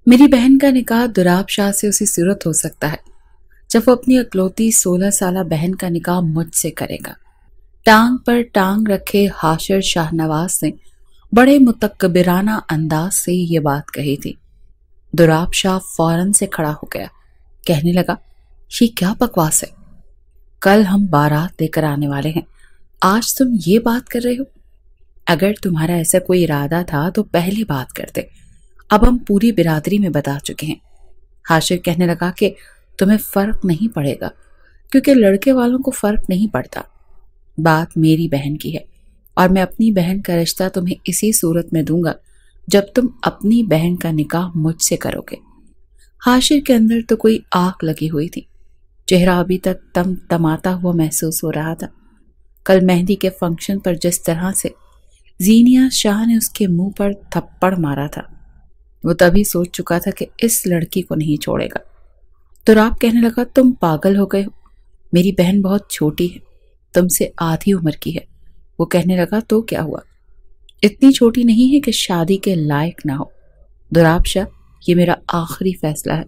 میری بہن کا نکاح دراب شاہ سے اسی صورت ہو سکتا ہے جب وہ اپنی اکلوتی 16 سالہ بہن کا نکاح مجھ سے کرے گا۔ ٹانگ پر ٹانگ رکھے حاشر شاہ نواز نے بڑے متکبرانہ انداز سے یہ بات کہی تھی۔ دراب شاہ فوراً سے کھڑا ہو گیا، کہنے لگا، یہ کیا بکواس ہے؟ کل ہم بارات لے کر آنے والے ہیں، آج تم یہ بات کر رہے ہو؟ اگر تمہارا ایسا کوئی ارادہ تھا تو پہلے بات کرتے، اب ہم پوری برادری میں بتا چکے ہیں۔ حاشر کہنے لگا کہ تمہیں فرق نہیں پڑے گا کیونکہ لڑکے والوں کو فرق نہیں پڑتا۔ بات میری بہن کی ہے اور میں اپنی بہن کا رشتہ تمہیں اسی صورت میں دوں گا جب تم اپنی بہن کا نکاح مجھ سے کرو گے۔ حاشر کے اندر تو کوئی آگ لگی ہوئی تھی، چہرہ ابھی تک تم تماتا ہوا محسوس ہو رہا تھا۔ کل مہندی کے فنکشن پر جس طرح سے زینیا شاہ نے اس کے منہ پر تھپڑ مارا تھا، وہ تبھی سوچ چکا تھا کہ اس لڑکی کو نہیں چھوڑے گا۔ دراب کہنے لگا، تم پاگل ہو گئے ہو، میری بہن بہت چھوٹی ہے، تم سے آدھی عمر کی ہے۔ وہ کہنے لگا، تو کیا ہوا؟ اتنی چھوٹی نہیں ہے کہ شادی کے لائق نہ ہو۔ دراب شاہ، یہ میرا آخری فیصلہ ہے۔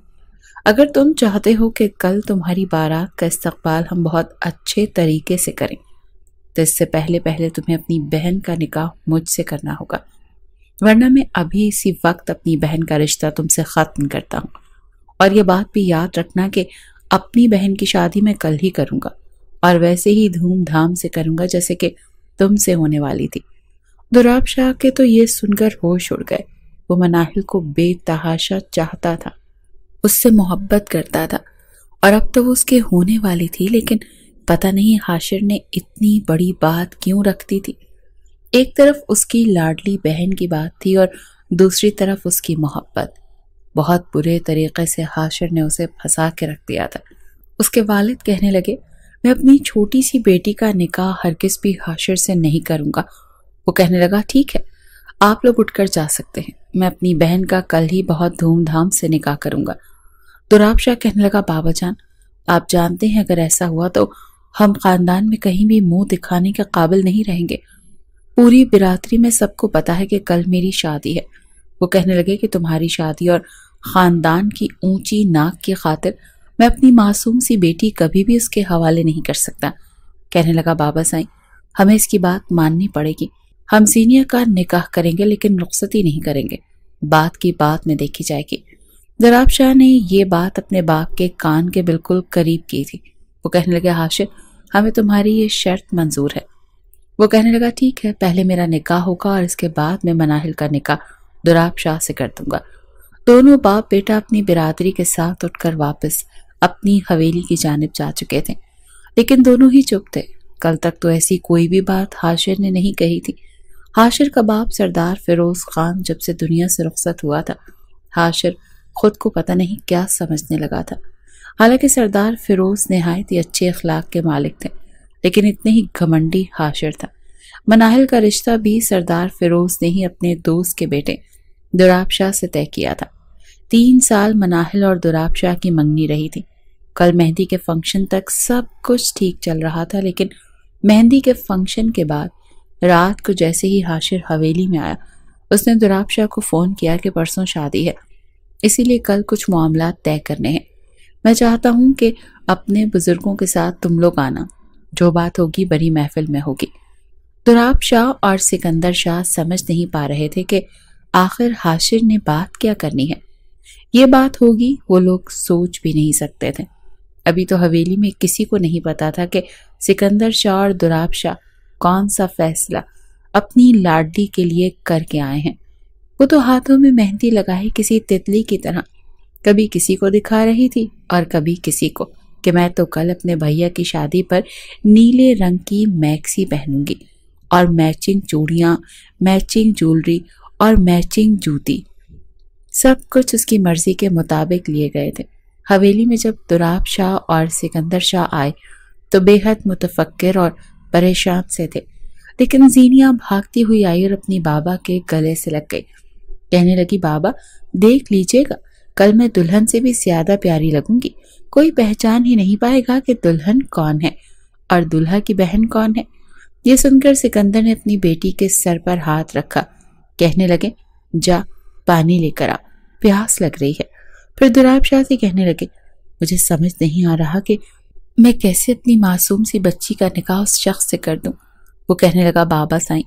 اگر تم چاہتے ہو کہ کل تمہاری بارات کا استقبال ہم بہت اچھے طریقے سے کریں تو اس سے پہلے تمہیں اپنی بہن کا نکاح مجھ سے کرنا ہوگا، ورنہ میں ابھی اسی وقت اپنی بہن کا رشتہ تم سے ختم کرتا ہوں۔ اور یہ بات بھی یاد رکھنا کہ اپنی بہن کی شادی میں کل ہی کروں گا اور ویسے ہی دھوم دھام سے کروں گا جیسے کہ تم سے ہونے والی تھی۔ دراب شاہ کے تو یہ سن کر ہوش اڑ گئے۔ وہ مناہل کو بے تحاشا چاہتا تھا، اس سے محبت کرتا تھا، اور اب تو وہ اس کے ہونے والی تھی، لیکن پتہ نہیں حاشر نے اتنی بڑی بات کیوں رکھ دی تھی۔ ایک طرف اس کی لاڈلی بہن کی بات تھی اور دوسری طرف اس کی محبت۔ بہت برے طریقے سے حاشر نے اسے پھنسا کے رکھ دیا تھا۔ اس کے والد کہنے لگے، میں اپنی چھوٹی سی بیٹی کا نکاح ہرگز بھی حاشر سے نہیں کروں گا۔ وہ کہنے لگا، ٹھیک ہے، آپ لوگ اٹھ کر جا سکتے ہیں، میں اپنی بہن کا کل ہی بہت دھوم دھام سے نکاح کروں گا۔ دراب شاہ کہنے لگا، بابا جان، آپ جانتے ہیں اگر ایسا ہوا تو ہم خاندان میں کہیں بھی منہ دکھانے کے قابل نہیں رہیں گے۔ پوری برادری میں سب کو پتا ہے کہ کل میری شادی ہے۔ وہ کہنے لگے کہ تمہاری شادی اور خاندان کی اونچی ناک کی خاطر میں اپنی معصوم سی بیٹی کبھی بھی اس کے حوالے نہیں کر سکتا۔ کہنے لگا، بابا سائیں، ہمیں اس کی بات ماننی پڑے گی، ہم زینیا کا نکاح کریں گے لیکن رخصتی نہیں کریں گے، بات کی بات میں دیکھی جائے گی۔ دراب شاہ نے یہ بات اپنے باپ کے کان کے بالکل قریب کی تھی۔ وہ کہنے لگا، حاشر، ہمیں تمہاری یہ شرط منظور ہے۔ وہ کہنے لگا، ٹھیک ہے، پہلے میرا نکاح ہوگا اور اس کے بعد میں مناہل کا نکاح دراب شاہ سے کر دوں گا۔ دونوں باپ بیٹا اپنی برادری کے ساتھ اٹھ کر واپس اپنی حویلی کی جانب جا چکے تھے، لیکن دونوں ہی چپ تھے۔ کل تک تو ایسی کوئی بھی بات حاشر نے نہیں کہی تھی۔ حاشر کا باپ سردار فیروز خان جب سے دنیا سے رخصت ہوا تھا، حاشر خود کو پتہ نہیں کیا سمجھنے لگا تھا۔ حالانکہ سردار فیروز نہایت ہی اچھے اخلاق کے مالک تھے، لیکن اتنے ہی گھمنڈی حاشر تھا۔ مناہل کا رشتہ بھی سردار فیروز نے ہی اپنے دوست کے بیٹے دراب شاہ سے طے کیا تھا۔ 3 سال مناہل اور دراب شاہ کی منگنی رہی تھی۔ کل مہندی کے فنکشن تک سب کچھ ٹھیک چل رہا تھا، لیکن مہندی کے فنکشن کے بعد رات کو جیسے ہی حاشر حویلی میں آیا، اس نے دراب شاہ کو فون کیا کہ پرسوں شادی ہے، اسی لیے کل کچھ معاملات طے کرنے ہیں۔ میں چاہتا ہوں کہ اپنے بزرگوں کے ساتھ تم لوگ آنا، جو بات ہوگی بڑی محفل میں ہوگی۔ دراب شاہ اور سکندر شاہ سمجھ نہیں پا رہے تھے کہ آخر حاشر نے بات کیا کرنی ہے۔ یہ بات ہوگی وہ لوگ سوچ بھی نہیں سکتے تھے۔ ابھی تو حویلی میں کسی کو نہیں پتا تھا کہ سکندر شاہ اور دراب شاہ کون سا فیصلہ اپنی لاڈلی کے لیے کر کے آئے ہیں۔ وہ تو ہاتھوں میں مہندی لگائی کسی تتلی کی طرح کبھی کسی کو دکھا رہی تھی اور کبھی کسی کو کہ میں تو کل اپنے بھیا کی شادی پر نیلے رنگ کی میکسی پہنوں گی اور میچنگ چوڑیاں، میچنگ جولری اور میچنگ جوتی، سب کچھ اس کی مرضی کے مطابق لیے گئے تھے۔ حویلی میں جب دراب شاہ اور سکندر شاہ آئے تو بے حد متفکر اور پریشان سے تھے، لیکن زینیا بھاگتی ہوئی آئی اور اپنی بابا کے گلے سے لگ گئی، کہنے لگی، بابا دیکھ لیجئے گا، کل میں دلہن سے بھی زیادہ پیاری لگوں گی، کوئی پہچان ہی نہیں پائے گا کہ دلہن کون ہے اور دلہا کی بہن کون ہے۔ یہ سن کر سکندر نے اپنی بیٹی کے سر پر ہاتھ رکھا، کہنے لگے، جا پانی لے کر آ، प्यास लग रही है। फिर दुराब शाह से कहने लगे, मुझे समझ नहीं आ रहा कि मैं कैसे अपनी मासूम सी बच्ची का निकाह उस शख्स से कर दूं। वो कहने लगा, बाबा साईं,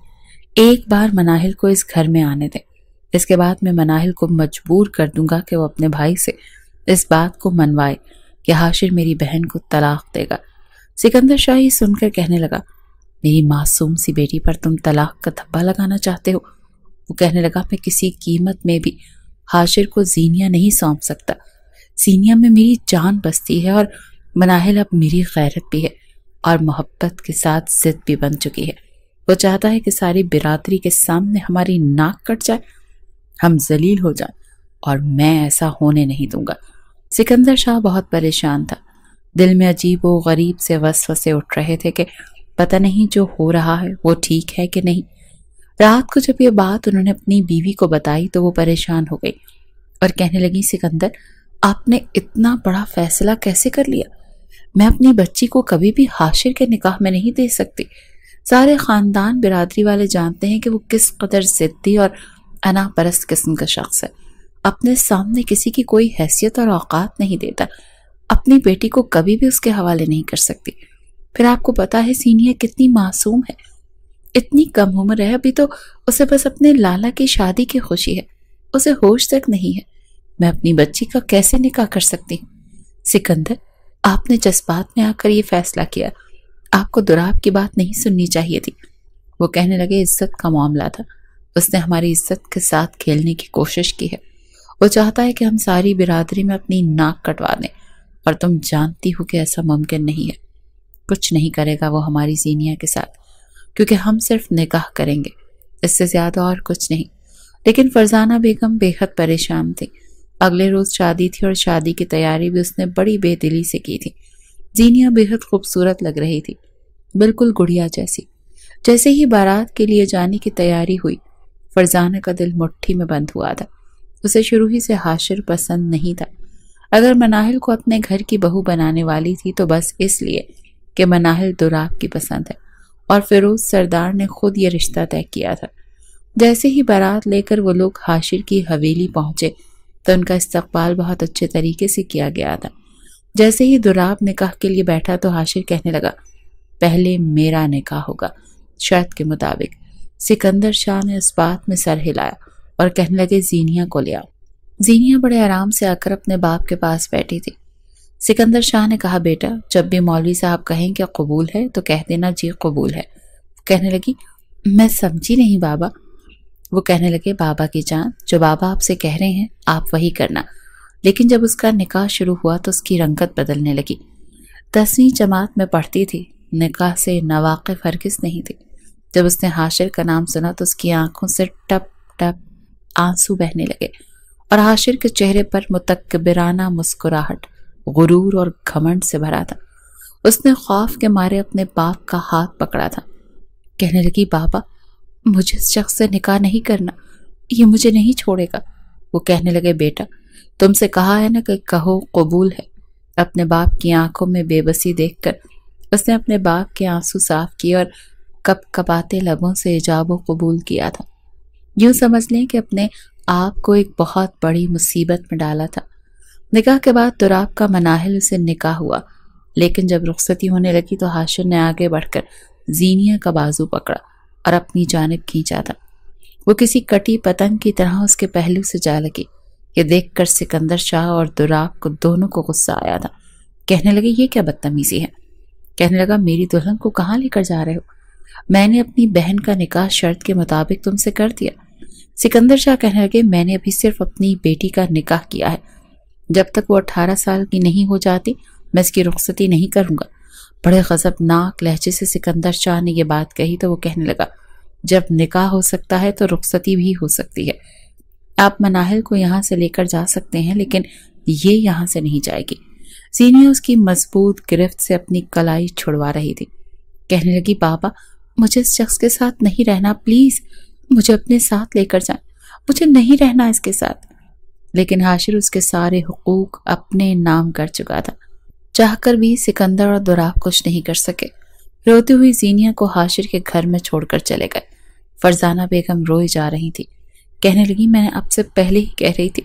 एक बार मनाहिल को इस घर में आने दें, इसके बाद मैं मनाहिल को मजबूर कर दूंगा कि वो अपने भाई से इस बात को मनवाए कि हाशिर मेरी बहन को तलाक देगा। सिकंदर शाह ही सुनकर कहने लगा, मेरी मासूम सी बेटी पर तुम तलाक का धब्बा लगाना चाहते हो। वो कहने लगा, मैं किसी कीमत में भी हाशिर को जीनिया नहीं सौंप सकता। जीनिया में मेरी जान बसती है और मनाहिल अब मेरी गैरत भी है और मोहब्बत के साथ जिद भी बन चुकी है। वो चाहता है कि सारी बिरादरी के सामने हमारी नाक कट जाए, हम जलील हो जाएं, और मैं ऐसा होने नहीं दूंगा। सिकंदर शाह बहुत परेशान था। दिल में अजीब व गरीब से वसवसे उठ रहे थे कि पता नहीं जो हो रहा है वो ठीक है कि नहीं। रात को जब ये बात उन्होंने अपनी बीवी को बताई तो वो परेशान हो गई और कहने लगी, सिकंदर, आपने इतना बड़ा फैसला कैसे कर लिया? मैं अपनी बच्ची को कभी भी हाशिर के निकाह में नहीं दे सकती। सारे खानदान बिरादरी वाले जानते हैं कि वो किस कदर जिद्दी और अनापरस्त किस्म का शख्स है। अपने सामने किसी की कोई हैसियत और औकात नहीं देता। अपनी बेटी को कभी भी उसके हवाले नहीं कर सकती। फिर आपको पता है सीनिया कितनी मासूम है, इतनी कम उम्र है, अभी तो उसे बस अपने लाला की शादी की खुशी है, उसे होश तक नहीं है। मैं अपनी बच्ची का कैसे निकाह कर सकती हूँ? सिकंदर, आपने जज्बात में आकर ये फैसला किया, आपको दुराब की बात नहीं सुननी चाहिए थी। वो कहने लगे, इज्जत का मामला था, उसने हमारी इज्जत के साथ खेलने की कोशिश की है। वो चाहता है कि हम सारी बिरादरी में अपनी नाक कटवा दें, और तुम जानती हो कि ऐसा मुमकिन नहीं है। कुछ नहीं करेगा वो हमारी जीनिया के साथ, क्योंकि हम सिर्फ निकाह करेंगे, इससे ज्यादा और कुछ नहीं। लेकिन फरजाना बेगम बेहद परेशान थी। अगले रोज शादी थी और शादी की तैयारी भी उसने बड़ी बेदिली से की थी। जीनिया बेहद खूबसूरत लग रही थी, बिल्कुल गुड़िया जैसी। जैसे ही बारात के लिए जाने की तैयारी हुई, फरजाना का दिल मुट्ठी में बंद हुआ था। उसे शुरू ही से हाशिर पसंद नहीं था। अगर मनाहिल को अपने घर की बहू बनाने वाली थी तो बस इसलिए कि मनाहिल दुराब की पसंद है, और फिरोज सरदार ने खुद ये रिश्ता तय किया था। जैसे ही बारात लेकर वो लोग हाशिर की हवेली पहुंचे तो उनका इस्तकबाल बहुत अच्छे तरीके से किया गया था। जैसे ही दुराब निकाह के लिए बैठा तो हाशिर कहने लगा, पहले मेरा निकाह होगा शर्त के मुताबिक। सिकंदर शाह ने इस बात में सर हिलाया और कहने लगे, जीनिया को ले आओ। जीनिया बड़े आराम से आकर अपने बाप के पास बैठी थी। सिकंदर शाह ने कहा, बेटा, जब भी मौलवी साहब कहें कि कबूल है तो कह देना जी कबूल है। कहने लगी, मैं समझी नहीं बाबा। वो कहने लगे, बाबा की जान, जो बाबा आपसे कह रहे हैं आप वही करना। लेकिन जब उसका निकाह शुरू हुआ तो उसकी रंगत बदलने लगी। 10वीं जमात में पढ़ती थी, निकाह से नवाकिफ हरगिज़ नहीं थी। जब उसने हाशिर का नाम सुना तो उसकी आंखों से टप टप आंसू बहने लगे और हाशिर के चेहरे पर मुतकब्बिराना मुस्कुराहट गुरूर और घमंड से भरा था। उसने खौफ के मारे अपने बाप का हाथ पकड़ा था। कहने लगी, बाबा, मुझे इस शख्स से निकाह नहीं करना, ये मुझे नहीं छोड़ेगा। वो कहने लगे, बेटा, तुमसे कहा है ना कि कहो कबूल है। अपने बाप की आंखों में बेबसी देखकर उसने अपने बाप के आंसू साफ किए और कपकपाते लबों से इजाबो कबूल किया था। यूं समझ लें कि अपने आप को एक बहुत बड़ी मुसीबत में डाला था। निकाह के बाद दुराब का मनाहिल उसे निकाह हुआ, लेकिन जब रुखसती होने लगी तो हाशिर ने आगे बढ़कर जीनिया का बाजू पकड़ा और अपनी जानिब खींचा था। वो किसी कटी पतंग की तरह उसके पहलू से जा लगी। ये देखकर सिकंदर शाह और दुराब को दोनों को गुस्सा आया था। कहने लगे, ये क्या बदतमीजी है? कहने लगा, मेरी दुल्हन को कहाँ लेकर जा रहे हो? मैंने अपनी बहन का निकाह शर्त के मुताबिक तुमसे कर दिया। सिकंदर शाह कहने लगे, मैंने अभी सिर्फ अपनी बेटी का निकाह किया है। जब तक वो 18 साल की नहीं हो जाती मैं इसकी रुखसती नहीं करूंगा। बड़े गजबनाक लहजे से सिकंदर शाह ने यह बात कही तो वो कहने लगा, जब निकाह हो सकता है तो रुखसती भी हो सकती है। आप मनाहिल को यहाँ से लेकर जा सकते हैं, लेकिन ये यहाँ से नहीं जाएगी। सीनिया उसकी मजबूत गिरफ्त से अपनी कलाई छुड़वा रही थी। कहने लगी, बाबा, मुझे इस शख्स के साथ नहीं रहना, प्लीज मुझे अपने साथ लेकर जाएं, मुझे नहीं रहना इसके साथ। लेकिन हाशिर उसके सारे हुकूक अपने नाम कर चुका था। चाहकर भी सिकंदर और दुराब कुछ नहीं कर सके। रोती हुई जीनिया को हाशिर के घर में छोड़कर चले गए। फरजाना बेगम रोई जा रही थी। کہنے لگی میں نے اب سے پہلے ہی کہہ رہی تھی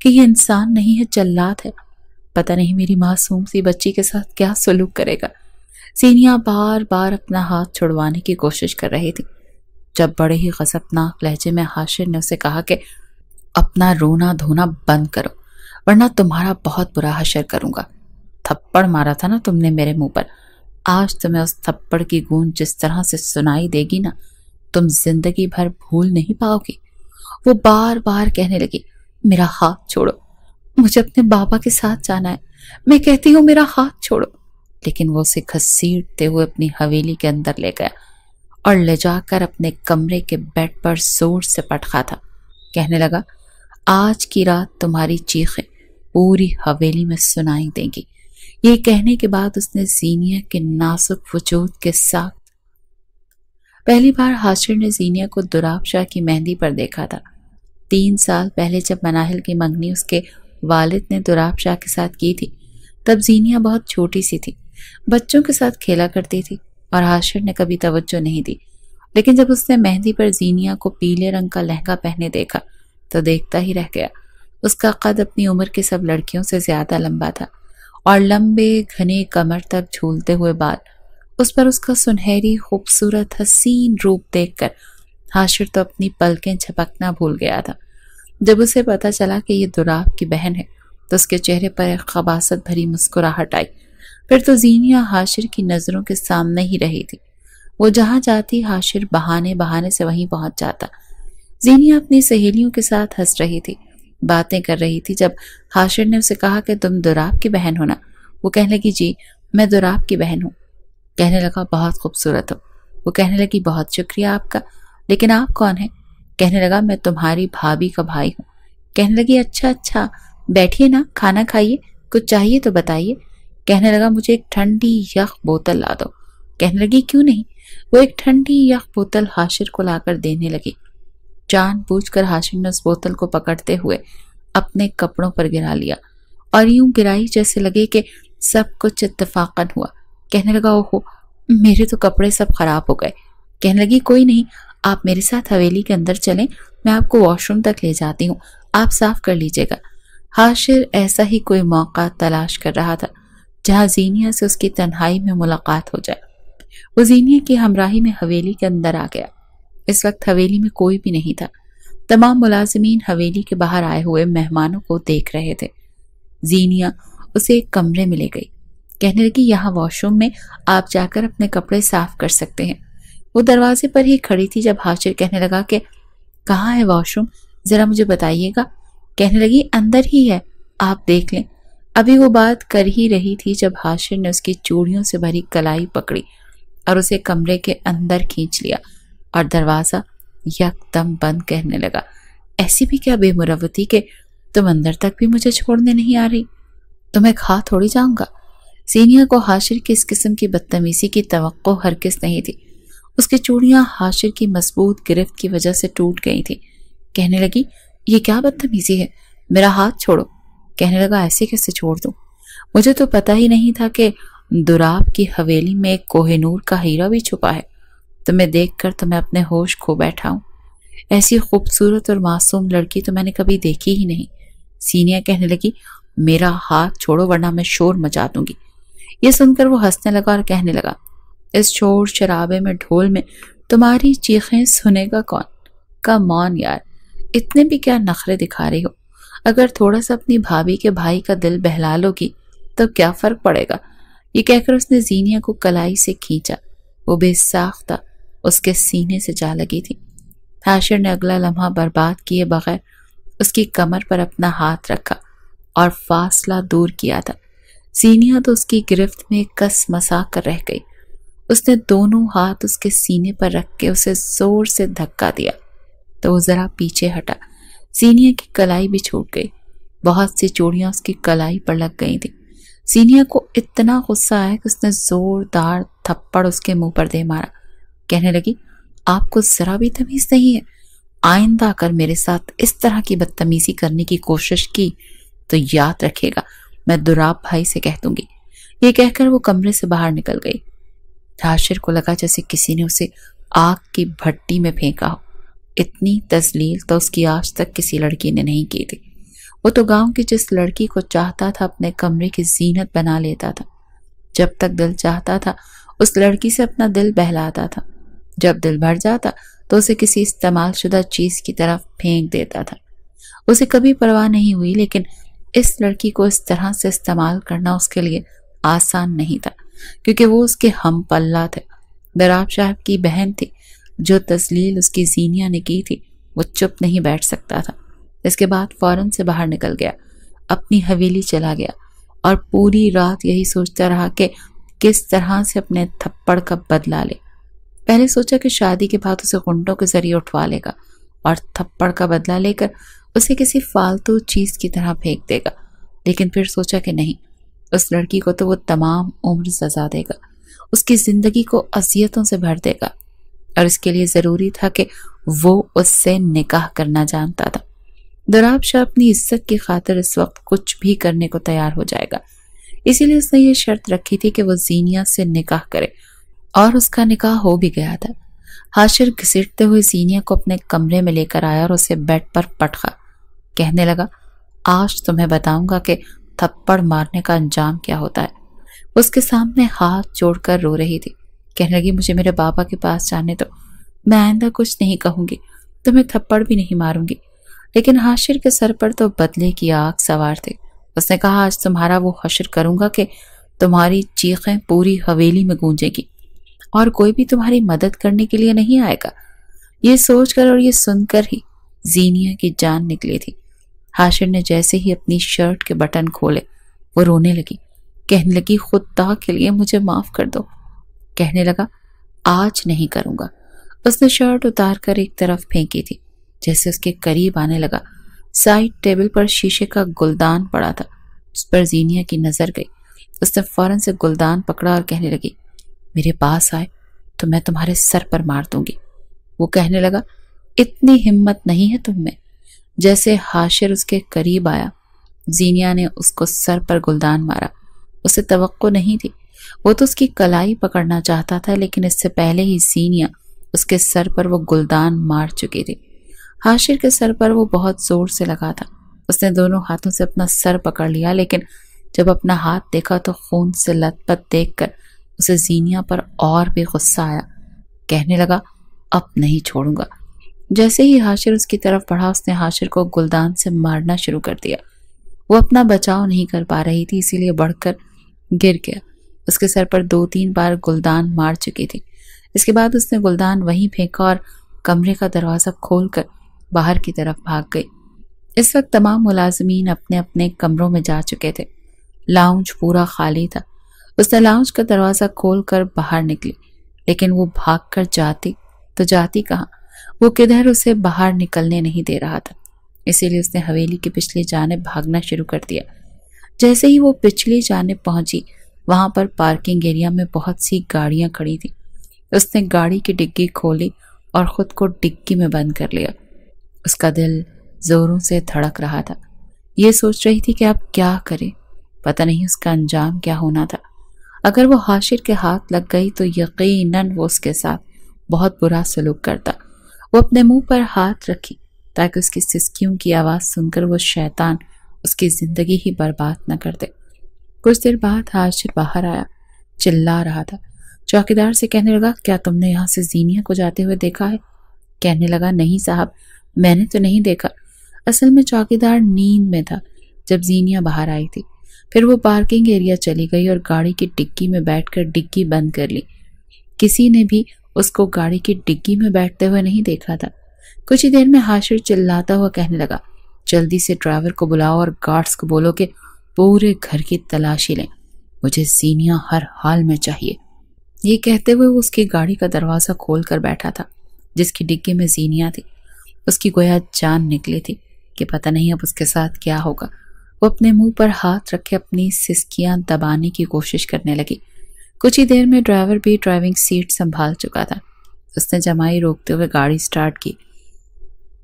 کہ یہ انسان نہیں ہے، جلاد ہے، پتہ نہیں میری معصوم سی بچی کے ساتھ کیا سلوک کرے گا۔ زینیہ بار بار اپنا ہاتھ چھڑوانے کی کوشش کر رہی تھی جب بڑے ہی غضبناک لہجے میں حاشر نے اسے کہا کہ اپنا رونا دھونا بند کرو ورنہ تمہارا بہت برا حشر کروں گا۔ تھپڑ مارا تھا نا تم نے میرے منہ پر، آج تمہیں اس تھپڑ کی گونج جس طرح سے سنائی دے گی نا، تم زندگی بھر بھول نہیں پاؤ گی۔ وہ بار بار کہنے لگی میرا ہاتھ چھوڑو، مجھے اپنے بابا کے ساتھ جانا ہے، میں کہتی ہوں میرا ہاتھ چھوڑو، لیکن وہ اسے گھسیٹتے ہوئے اپنی حویلی کے اندر لے گیا اور لے جا کر اپنے کمرے کے بیڈ پر زور سے پٹخا تھا۔ کہنے لگا آج کی رات تمہاری چیخیں پوری حویلی میں سنائی دیں گی۔ یہ کہنے کے بعد اس نے زینیہ کے نازک وجود کے ساتھ پہلی بار حاشر نے زینیہ کو دوراب شاہ کی مہندی پر دیکھا تھا۔ 3 سال پہلے جب مناہل کی منگنی اس کے والد نے دوراب شاہ کے ساتھ کی تھی، تب زینیہ بہت چھوٹی سی تھی، بچوں کے ساتھ کھیلا کرتی تھی اور حاشر نے کبھی توجہ نہیں دی، لیکن جب اس نے مہندی پر زینیہ کو پیلے رنگ کا لہنگا پہنے دیکھا تو دیکھتا ہی رہ گیا۔ اس کا قد اپنی عمر کے سب لڑکیوں سے زیادہ لمبا تھا اور لمبے گھنے کمر تک جھولتے ہوئے بال، اس پر اس کا سنہری خوبصورت حسین روپ دیکھ کر حاشر تو اپنی پلکیں جھپکنا بھول گیا تھا۔ جب اسے پتا چلا کہ یہ دوراب کی بہن ہے تو اس کے چہرے پر ایک خباثت بھری مسکراہٹ آئی۔ پھر تو زینیہ حاشر کی نظروں کے سامنے ہی رہی تھی، وہ جہاں جاتی حاشر بہانے بہانے سے وہیں پہنچ جاتا۔ زینیہ اپنی سہیلیوں کے ساتھ ہنس رہی تھی، باتیں کر رہی تھی جب حاشر نے اسے کہا کہ تم دوراب کی بہن ہو نا؟ وہ کہنے لگی جی میں دوراب کی بہن ہوں۔ کہنے لگا بہت خوبصورت ہو۔ وہ کہنے لگی بہت شکریہ آپ کا، لیکن آپ کون ہیں؟ کہنے لگا میں تمہاری بھابھی کا بھائی ہوں۔ کہنے لگی اچھا بیٹھیے نا، کھانا کھائیے، کچھ چاہیے تو بتائیے۔ کہنے لگا مجھے ایک ٹھنڈی یخ بوتل لا دو۔ کہنے لگی کیوں نہیں؟ وہ ایک ٹھنڈی یخ بوتل حاشر کو لا کر دینے لگی۔ جان بوجھ کر حاشر نے اس بوتل کو پکڑتے ہوئے اپنے کپڑوں پر گرا لیا اور یوں گرائی جیسے لگے کہ سب کچھ اتفاقاً ہوا۔ کہنے لگا اوہو میرے تو کپڑے سب خراب ہو گئے۔ کہنے لگی کوئی نہیں، آپ میرے ساتھ حویلی کے اندر چلیں، میں آپ کو واش روم تک لے جاتی ہوں، آپ صاف کر لیجئے گا۔ حاشر ایسا ہی کوئی موقع تلاش کر رہا تھا جہاں زینیہ سے اس کی تنہائی میں ملاقات ہو جائے۔ وہ زینیہ کی ہمراہی میں حویلی کے اندر آ گیا۔ اس وقت حویلی میں کوئی بھی نہیں تھا، تمام ملازمین حویلی کے باہر آئے ہوئے مہمانوں کو دیکھ رہے تھے۔ زینیہ اسے ایک کمرے میں لے گئی، کہنے لگی یہاں واش روم میں آپ جا کر اپنے کپڑے صاف کر سکتے ہیں۔ وہ دروازے پر ہی کھڑی تھی جب حاشر کہنے لگا کہ کہاں ہے واش روم، ذرا مجھے بتائیے گا۔ کہنے لگی اندر ہی ہے، آپ دیکھ لیں۔ ابھی وہ بات کر ہی رہی تھی جب حاشر نے اس کی چوڑیوں سے بھری کلائی پکڑی اور اسے کمرے کے اندر کھینچ لیا اور دروازہ یک دم بند کہنے لگا۔ ایسی بھی کیا بے مروتی کہ تم اندر تک بھی مجھے چھوڑنے نہیں آ رہی، تمہیں کھا تھوڑی جاؤں گا۔ زینیہ کو حاشر کی اس قسم کی بدتمیزی کی توقع ہرگز نہیں تھی۔ اس کی چوڑیاں حاشر کی مضبوط گرفت کی وجہ سے ٹوٹ گئی تھی۔ کہنے لگی یہ کیا بدتمیزی ہے، میرا ہاتھ چھوڑو۔ کہنے لگا ایسے کیسے چھوڑ دوں، مجھے تو پتہ ہی نہیں تھا کہ دوراب کی حویلی میں ایک کوہ نور کا ہیرا بھی چھپا ہے۔ تمہیں دیکھ کر تو میں اپنے ہوش کھو بیٹھا ہوں، ایسی خوبصورت اور معصوم لڑکی تو میں نے کبھی دیکھی ہی نہیں۔ زینیہ کہنے لگی میرا ہاتھ چھوڑو ورنہ میں شور مچا دوں گی۔ یہ سن کر وہ ہنسنے لگا اور کہنے لگا اس شور شرابے میں ڈھول میں تمہاری چیخیں سنے گا کون؟ کم آن یار، اتنے بھی کیا نخرے دکھا رہی ہو؟ اگر تھوڑا سا اپنی بھابھی کے بھائی کا دل بہلا لو گی تو کیا فرق پڑے گا؟ یہ کہہ کر اس نے زینیہ کو کلائی سے کھینچا، وہ بے ساختہ اس کے سینے سے جا لگی تھی۔ حاشر نے اگلا لمحہ برباد کیے بغیر اس کی کمر پر اپنا ہاتھ رکھا اور فاصلہ دور کیا تھا۔ زینیہ تو اس کی گرفت میں کس مسا کر رہ گئی۔ اس نے دونوں ہاتھ اس کے سینے پر رکھ کے اسے زور سے دھکا دیا تو وہ ذرا پیچھے ہٹا۔ زینیہ کی کلائی بھی چھوٹ گئی، بہت سی چوڑیاں اس کی کلائی پر لگ گئی تھی۔ زینیہ کو اتنا غصہ آیا کہ اس نے زوردار تھپڑ اس کے منہ پر دے مارا۔ کہنے لگی آپ کو ذرا بھی تمیز نہیں ہے، آئندہ اگر میرے ساتھ اس طرح کی بدتمیزی کرنے کی کوشش کی تو یاد رکھے گا میں دوراب بھائی سے کہہ دوں گی۔ یہ کہہ کر وہ کمرے سے باہر نکل گئی۔ حاشر کو لگا جیسے کسی نے اسے آگ کی بھٹی میں پھینکا ہو۔ اتنی تذلیل تو اس کی آج تک کسی لڑکی نے نہیں کی تھی۔ وہ تو گاؤں کی جس لڑکی کو چاہتا تھا اپنے کمرے کی زینت بنا لیتا تھا۔ جب تک دل چاہتا تھا اس لڑکی سے اپنا دل بہلاتا تھا، جب دل بھر جاتا تو اسے کسی استعمال شدہ چیز کی طرف پھینک دیتا تھا۔ اسے کبھی پرواہ نہیں ہوئی، لیکن اس لڑکی کو اس طرح سے استعمال کرنا اس کے لیے آسان نہیں تھا، کیونکہ وہ اس کے ہم پلہ تھے۔ دراب صاحب کی بہن تھی، جو تذلیل اس کی زینیا نے کی تھی وہ چپ نہیں بیٹھ سکتا تھا۔ اس کے بعد فوراً سے باہر نکل گیا، اپنی حویلی چلا گیا اور پوری رات یہی سوچتا رہا کہ کس طرح سے اپنے تھپڑ کا بدلہ لے۔ پہلے سوچا کہ شادی کے بعد اسے غنڈوں کے ذریعے اٹھوا لے گا اور تھپڑ کا بدلہ لے کر اسے کسی فالتو چیز کی طرح پھینک دے گا، لیکن پھر سوچا کہ نہیں، اس لڑکی کو تو وہ تمام عمر سزا دے گا، اس کی زندگی کو اذیتوں سے بھر دے گا، اور اس کے لیے ضروری تھا کہ وہ اس سے نکاح کرنا جانتا تھا۔ دراب شاہ اپنی عزت کی خاطر اس وقت کچھ بھی کرنے کو تیار ہو جائے گا، اسی لیے اس نے یہ شرط رکھی تھی کہ وہ زینیا سے نکاح کرے، اور اس کا نکاح ہو بھی گیا تھا۔ حاشر گھسیٹتے ہوئے زینیا کو اپنے کمرے میں لے کر آیا اور اسے بیڈ پر پٹخا، کہنے لگا، آج تمہیں بتاؤں گا کہ تھپڑ مارنے کا انجام کیا ہوتا ہے۔ اس کے سامنے ہاتھ جوڑ کر رو رہی تھی، کہنے لگی، مجھے میرے بابا کے پاس جانے دو، میں آئندہ کچھ نہیں کہوں گی، تمہیں تھپڑ بھی نہیں ماروں گی۔ لیکن حاشر کے سر پر تو بدلے کی آگ سوار تھی۔ اس نے کہا، آج تمہارا وہ حشر کروں گا کہ تمہاری چیخیں پوری حویلی میں گونجے گی اور کوئی بھی تمہاری مدد کرنے کے لیے نہیں آئے گا۔ یہ سوچ کر اور یہ سن کر ہی زینیا کی جان نکلی تھی۔ حاشر نے جیسے ہی اپنی شرٹ کے بٹن کھولے وہ رونے لگی، کہنے لگی، خدا کے لیے مجھے معاف کر دو۔ کہنے لگا، آج نہیں کروں گا۔ اس نے شرٹ اتار کر ایک طرف پھینکی تھی۔ جیسے اس کے قریب آنے لگا، سائڈ ٹیبل پر شیشے کا گلدان پڑا تھا، اس پر زینیا کی نظر گئی۔ اس نے فوراً سے گلدان پکڑا اور کہنے لگی، میرے پاس آئے تو میں تمہارے سر پر مار دوں گی۔ وہ کہنے لگا، اتنی ہمت نہیں ہے تم میں۔ جیسے حاشر اس کے قریب آیا، زینیا نے اس کو سر پر گلدان مارا۔ اسے توقع نہیں تھی، وہ تو اس کی کلائی پکڑنا چاہتا تھا، لیکن اس سے پہلے ہی زینیا اس کے سر پر وہ گلدان مار چکی تھی۔ حاشر کے سر پر وہ بہت زور سے لگا تھا۔ اس نے دونوں ہاتھوں سے اپنا سر پکڑ لیا، لیکن جب اپنا ہاتھ دیکھا تو خون سے لت پت دیکھ کر اسے زینیا پر اور بھی غصہ آیا۔ کہنے لگا، اب نہیں چھوڑوں گا۔ جیسے ہی حاشر اس کی طرف بڑھا، اس نے حاشر کو گلدان سے مارنا شروع کر دیا۔ وہ اپنا بچاؤ نہیں کر پا رہی تھی، اسی لیے بڑھ کر گر گیا۔ اس کے سر پر 2-3 بار گلدان مار چکی تھی۔ اس کے بعد اس نے گلدان وہیں پھینکا اور کمرے کا دروازہ کھول کر باہر کی طرف بھاگ گئی۔ اس وقت تمام ملازمین اپنے اپنے کمروں میں جا چکے تھے۔ لاؤنج پورا خالی تھا۔ اس نے لاؤنج کا دروازہ کھول کر باہر نکلی، لیکن وہ بھاگ کر جاتی تو جاتی کہاں؟ وہ کدھر اسے باہر نکلنے نہیں دے رہا تھا، اسی لیے اس نے حویلی کی پچھلی جانب بھاگنا شروع کر دیا۔ جیسے ہی وہ پچھلی جانب پہنچی، وہاں پر پارکنگ ایریا میں بہت سی گاڑیاں کھڑی تھیں۔ اس نے گاڑی کی ڈگی کھولی اور خود کو ڈگی میں بند کر لیا۔ اس کا دل زوروں سے دھڑک رہا تھا۔ یہ سوچ رہی تھی کہ اب کیا کرے، پتہ نہیں اس کا انجام کیا ہونا تھا۔ اگر وہ حاشر کے ہاتھ لگ گئی تو یقیناً وہ اس کے ساتھ بہت برا سلوک کرتا۔ وہ اپنے منہ پر ہاتھ رکھی تاکہ اس کی سسکیوں کی آواز سن کر وہ شیطان اس کی زندگی ہی برباد نہ کر دے۔ کچھ دیر بعد حاشر باہر آیا، چلا رہا تھا۔ چوکیدار سے کہنے لگا، کیا تم نے یہاں سے زینیا کو جاتے ہوئے دیکھا ہے؟ کہنے لگا، نہیں صاحب، میں نے تو نہیں دیکھا۔ اصل میں چوکیدار نیند میں تھا جب زینیا باہر آئی تھی۔ پھر وہ پارکنگ ایریا چلی گئی اور گاڑی کی ڈگی میں بیٹھ کر ڈگی بند کر لی۔ کسی نے بھی اس کو گاڑی کی ڈگی میں بیٹھتے ہوئے نہیں دیکھا تھا۔ کچھ ہی دیر میں حاشر چلاتا ہوا کہنے لگا، جلدی سے ڈرائیور کو بلاؤ اور گارڈز کو بولو کہ پورے گھر کی تلاشی لیں، مجھے زینیا ہر حال میں چاہیے۔ یہ کہتے ہوئے وہ اس کی گاڑی کا دروازہ کھول کر بیٹھا تھا، جس کی ڈگی میں زینیا تھی۔ اس کی گویا جان نکلی تھی کہ پتہ نہیں اب اس کے ساتھ کیا ہوگا۔ وہ اپنے منہ پر ہاتھ رکھے اپنی سسکیاں دبانے کی کوشش کرنے لگی۔ کچھ ہی دیر میں ڈرائیور بھی ڈرائیونگ سیٹ سنبھال چکا تھا۔ اس نے جمائی روکتے ہوئے گاڑی سٹارٹ کی۔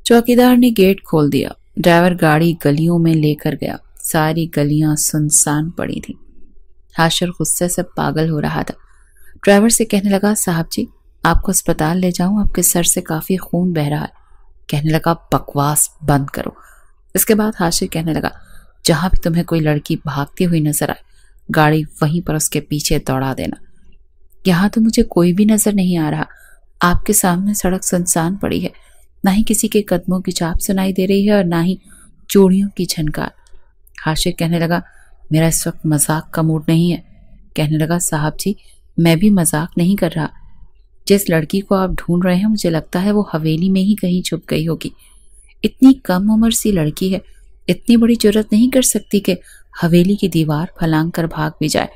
چوکیدار نے گیٹ کھول دیا۔ ڈرائیور گاڑی گلیوں میں لے کر گیا۔ ساری گلیاں سنسان پڑی تھیں۔ حاشر غصے سے پاگل ہو رہا تھا۔ ڈرائیور سے کہنے لگا، صاحب جی، آپ کو اسپتال لے جاؤں؟ آپ کے سر سے کافی خون بہہ رہا ہے۔ कहने लगा बकवास बंद करो। इसके बाद हाशिर कहने लगा जहां भी तुम्हें कोई लड़की भागती हुई नजर आए गाड़ी वहीं पर उसके पीछे दौड़ा देना। यहाँ तो मुझे कोई भी नजर नहीं आ रहा, आपके सामने सड़क सुनसान पड़ी है, ना ही किसी के कदमों की चाप सुनाई दे रही है और ना ही चूड़ियों की झनकार। हाशिर कहने लगा मेरा इस वक्त मजाक का मूड नहीं है। कहने लगा साहब जी मैं भी मजाक नहीं कर रहा, जिस लड़की को आप ढूंढ रहे हैं मुझे लगता है वो हवेली में ही कहीं छुप गई होगी। इतनी कम उम्र सी लड़की है, इतनी बड़ी जुर्रत नहीं कर सकती कि हवेली की दीवार फलांग कर भाग भी जाए,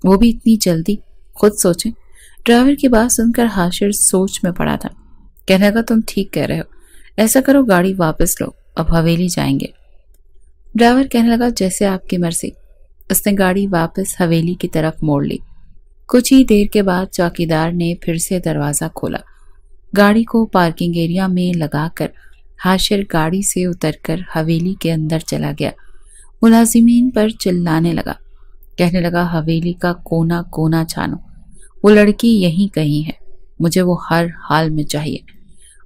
वो भी इतनी जल्दी। खुद सोचें। ड्राइवर की बात सुनकर हाशिर सोच में पड़ा था। कहने लगा तुम ठीक कह रहे हो, ऐसा करो गाड़ी वापस लो, अब हवेली जाएंगे। ड्राइवर कहने लगा जैसे आपकी मर्जी। उसने गाड़ी वापस हवेली की तरफ मोड़ ली। कुछ ही देर के बाद चौकीदार ने फिर से दरवाजा खोला। गाड़ी को पार्किंग एरिया में लगाकर हाशिर गाड़ी से उतरकर हवेली के अंदर चला गया। मुलाजिमीन पर चिल्लाने लगा। कहने लगा हवेली का कोना कोना छानो, वो लड़की यहीं कहीं है, मुझे वो हर हाल में चाहिए।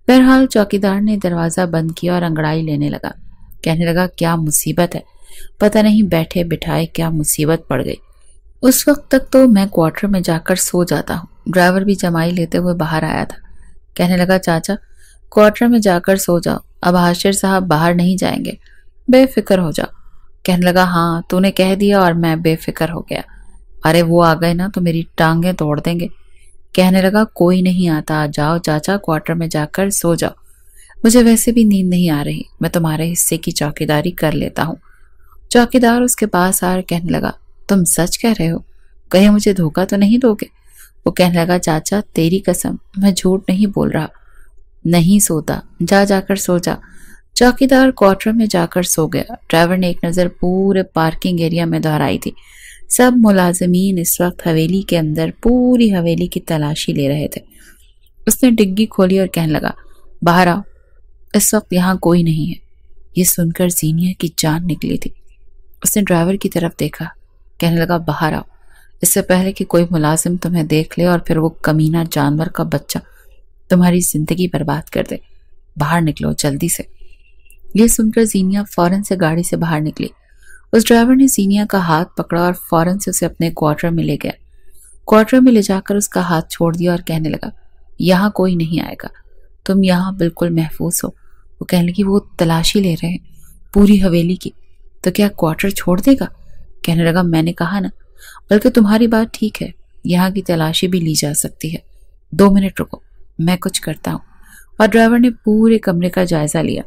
बहरहाल चौकीदार ने दरवाजा बंद किया और अंगड़ाई लेने लगा। कहने लगा क्या मुसीबत है, पता नहीं बैठे बिठाए क्या मुसीबत पड़ गई। उस वक्त तक तो मैं क्वार्टर में जाकर सो जाता हूँ। ड्राइवर भी जमाई लेते हुए बाहर आया था। कहने लगा चाचा क्वार्टर में जाकर सो जाओ, अब हाशिर साहब बाहर नहीं जाएंगे, बेफिक्र हो जाओ। कहने लगा हाँ तूने कह दिया और मैं बेफिक्र हो गया, अरे वो आ गए ना तो मेरी टांगें तोड़ देंगे। कहने लगा कोई नहीं आता, जाओ चाचा क्वार्टर में जाकर सो जाओ, मुझे वैसे भी नींद नहीं आ रही, मैं तुम्हारे हिस्से की चौकीदारी कर लेता हूँ। चौकीदार उसके पास आकर कहने लगा तुम सच कह रहे हो, कहीं मुझे धोखा तो नहीं दोगे। वो कहने लगा चाचा तेरी कसम मैं झूठ नहीं बोल रहा। नहीं सोता, जा जाकर सो जा। चौकीदार क्वार्टर में जाकर सो गया। ड्राइवर ने एक नज़र पूरे पार्किंग एरिया में दोहराई थी। सब मुलाजिमीन इस वक्त हवेली के अंदर पूरी हवेली की तलाशी ले रहे थे। उसने डिग्गी खोली और कहने लगा बाहर आओ, इस वक्त यहाँ कोई नहीं है। ये सुनकर जीनिया की जान निकली थी। उसने ड्राइवर की तरफ देखा। कहने लगा बाहर आओ, इससे पहले कि कोई मुलाजिम तुम्हें देख ले और फिर वो कमीना जानवर का बच्चा तुम्हारी जिंदगी बर्बाद कर दे। बाहर निकलो जल्दी से। ये सुनकर जीनिया फौरन से गाड़ी से बाहर निकली। उस ड्राइवर ने जीनिया का हाथ पकड़ा और फौरन से उसे अपने क्वार्टर में ले गया। क्वार्टर में ले जाकर उसका हाथ छोड़ दिया और कहने लगा यहाँ कोई नहीं आएगा, तुम यहाँ बिल्कुल महफूज हो। वो कहने लगी वो तलाशी ले रहे हैं पूरी हवेली की, तो क्या क्वार्टर छोड़ देगा। कहने लगा मैंने कहा ना, बल्कि तुम्हारी बात ठीक है, यहाँ की तलाशी भी ली जा सकती है। 2 मिनट रुको, मैं कुछ करता हूँ। और ड्राइवर ने पूरे कमरे का जायजा लिया।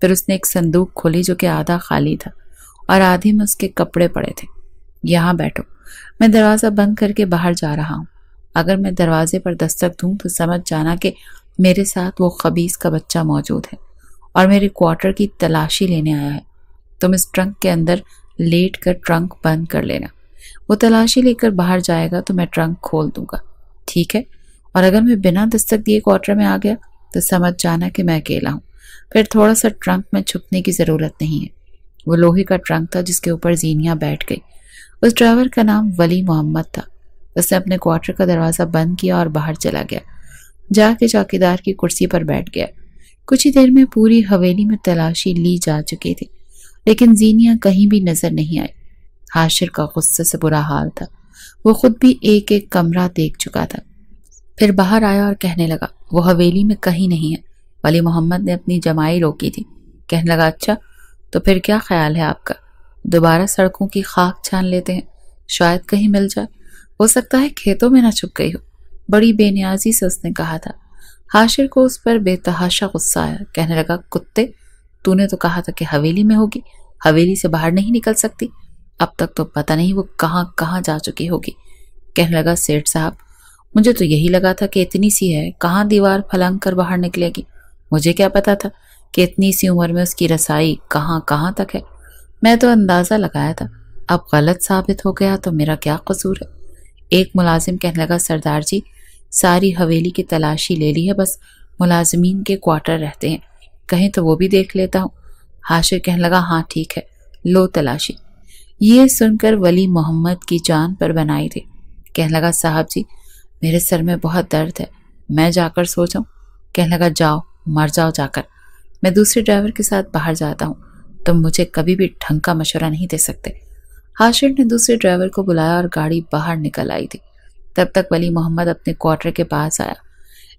फिर उसने एक संदूक खोली जो कि आधा खाली था और आधे में उसके कपड़े पड़े थे। यहाँ बैठो, मैं दरवाज़ा बंद करके बाहर जा रहा हूँ। अगर मैं दरवाजे पर दस्तक दूँ तो समझ जाना कि मेरे साथ वो खबीस का बच्चा मौजूद है और मेरे क्वार्टर की तलाशी लेने आया है। तुम इस ट्रंक के अंदर लेट कर ट्रंक बंद कर लेना। वो तलाशी लेकर बाहर जाएगा तो मैं ट्रंक खोल दूंगा, ठीक है। और अगर मैं बिना दस्तक दिए क्वार्टर में आ गया तो समझ जाना कि मैं अकेला हूँ। फिर थोड़ा सा ट्रंक में छुपने की ज़रूरत नहीं है। वो लोहे का ट्रंक था जिसके ऊपर जीनिया बैठ गई। उस ड्राइवर का नाम वली मोहम्मद था। उसने अपने क्वार्टर का दरवाज़ा बंद किया और बाहर चला गया। जाके चौकीदार की कुर्सी पर बैठ गया। कुछ ही देर में पूरी हवेली में तलाशी ली जा चुकी थी, लेकिन जीनिया कहीं भी नजर नहीं आई। हाशिर का गुस्से से बुरा हाल था। वो खुद भी एक एक कमरा देख चुका था। फिर बाहर आया और कहने लगा वो हवेली में कहीं नहीं है। वली मोहम्मद ने अपनी जमाई रोकी थी। कहने लगा अच्छा, तो फिर क्या ख्याल है आपका, दोबारा सड़कों की खाक छान लेते हैं, शायद कहीं मिल जाए। हो सकता है खेतों में ना छुप गई हो। बड़ी बेनियाजी से उसने कहा था। हाशिर को उस पर बेतहाशा गुस्सा आया। कहने लगा कुत्ते, तूने तो कहा था कि हवेली में होगी, हवेली से बाहर नहीं निकल सकती। अब तक तो पता नहीं वो कहाँ कहाँ जा चुकी होगी। कहने लगा सेठ साहब, मुझे तो यही लगा था कि इतनी सी है, कहाँ दीवार फलांग कर बाहर निकलेगी। मुझे क्या पता था कि इतनी सी उम्र में उसकी रसाई कहाँ कहाँ तक है। मैं तो अंदाज़ा लगाया था, अब गलत साबित हो गया तो मेरा क्या कसूर है। एक मुलाजिम कहने लगा सरदार जी, सारी हवेली की तलाशी ले ली है, बस मुलाजिमीन के क्वार्टर रहते हैं, कहीं तो वो भी देख लेता हूँ। हाशिर कहने लगा हाँ ठीक है, लो तलाशी। ये सुनकर वली मोहम्मद की जान पर बनाई थी। कहने लगा साहब जी, मेरे सर में बहुत दर्द है, मैं जाकर सो जाऊं। कहने लगा जाओ, मर जाओ जाकर, मैं दूसरे ड्राइवर के साथ बाहर जाता हूँ, तुम मुझे कभी भी ढंग का मशवरा नहीं दे सकते। हाशिर ने दूसरे ड्राइवर को बुलाया और गाड़ी बाहर निकल आई थी। तब तक वली मोहम्मद अपने क्वार्टर के पास आया।